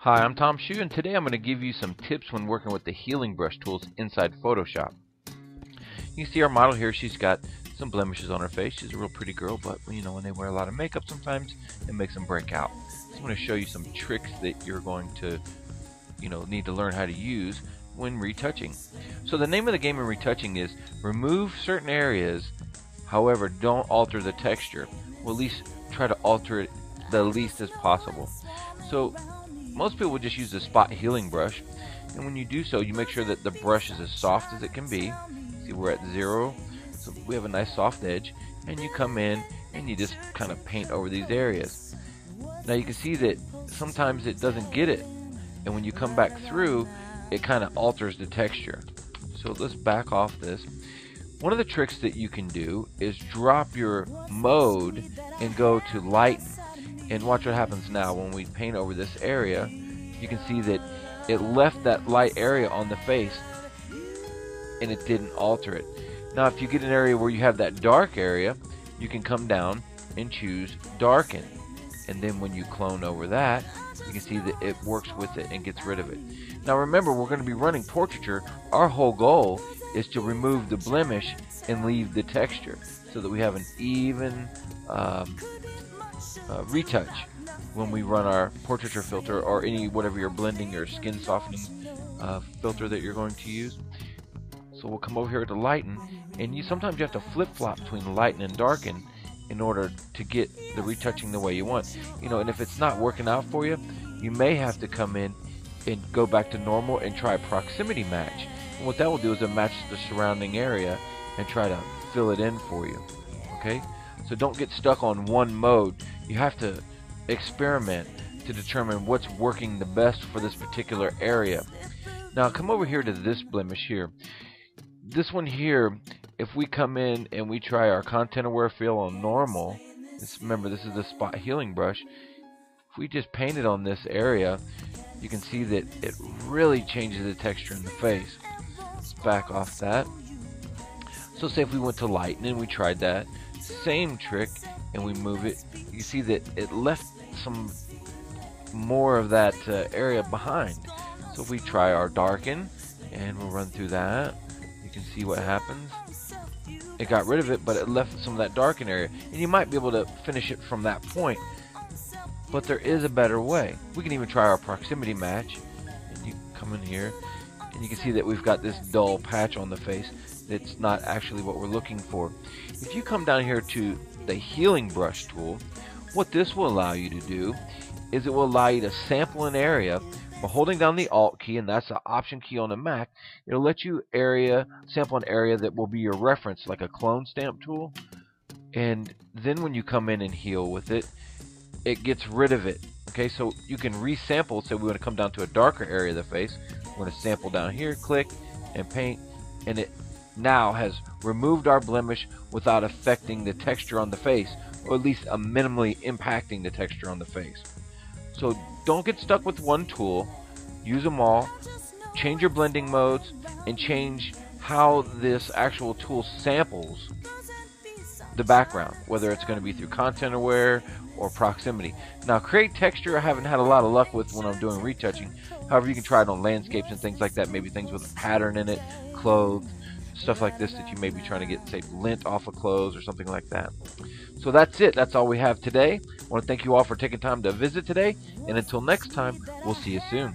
Hi, I'm Tom Shue, and today I'm going to give you some tips when working with the healing brush tools inside Photoshop. You can see our model here. She's got some blemishes on her face. She's a real pretty girl, but when they wear a lot of makeup sometimes it makes them break out. So I'm going to show you some tricks that you're going to need to learn how to use when retouching. So the name of the game in retouching is remove certain areas, however don't alter the texture. Well, at least try to alter it the least as possible. So most people would just use the spot healing brush, and when you do so, you make sure that the brush is as soft as it can be. See, we're at 0, so we have a nice soft edge, and you come in and you just kind of paint over these areas. Now you can see that sometimes it doesn't get it, and when you come back through, it kind of alters the texture. So let's back off this. One of the tricks that you can do is drop your mode and go to lighten. And watch what happens now. When we paint over this area, you can see that it left that light area on the face and it didn't alter it. Now if you get an area where you have that dark area, you can come down and choose darken, and then when you clone over that, you can see that it works with it and gets rid of it. Now remember, we're going to be running portraiture. Our whole goal is to remove the blemish and leave the texture so that we have an even retouch when we run our portraiture filter or whatever you're blending or skin softening filter that you're going to use. So we'll come over here to lighten, and sometimes you have to flip-flop between lighten and darken in order to get the retouching the way you want. And if it's not working out for you, you may have to come in and go back to normal and try proximity match. And what that will do is it matches the surrounding area and try to fill it in for you. Okay? So don't get stuck on one mode. You have to experiment to determine what's working the best for this particular area. Now come over here to this blemish here. This one here, if we come in and we try our content aware fill on normal, remember this is the spot healing brush. If we just paint it on this area, you can see that it really changes the texture in the face. Let's back off that. So say if we went to lighten and we tried that same trick and we move it, you see that it left some more of that area behind. So if we try our darken and we'll run through that, you can see what happens. It got rid of it, but it left some of that darken area, and you might be able to finish it from that point, but there is a better way. We can even try our proximity match, and you come in here and you can see that we've got this dull patch on the face. It's not actually what we're looking for. If you come down here to the healing brush tool, what this will allow you to do is it will allow you to sample an area by holding down the Alt key, and that's the Option key on the Mac. It'll let you sample an area that will be your reference, like a clone stamp tool. And then when you come in and heal with it, it gets rid of it. Okay, so you can resample. So we want to come down to a darker area of the face. We're going to sample down here, click, and paint, and it now has removed our blemish without affecting the texture on the face, or at least minimally impacting the texture on the face. So don't get stuck with one tool. Use them all. Change your blending modes and change how this actual tool samples the background, whether it's going to be through content aware or proximity. Now create texture I haven't had a lot of luck with when I'm doing retouching. However, you can try it on landscapes and things like that, maybe things with a pattern in it, clothes, stuff like this that you may be trying to get, say, lint off of clothes or something like that. So that's it. That's all we have today. I want to thank you all for taking time to visit today, and until next time, we'll see you soon.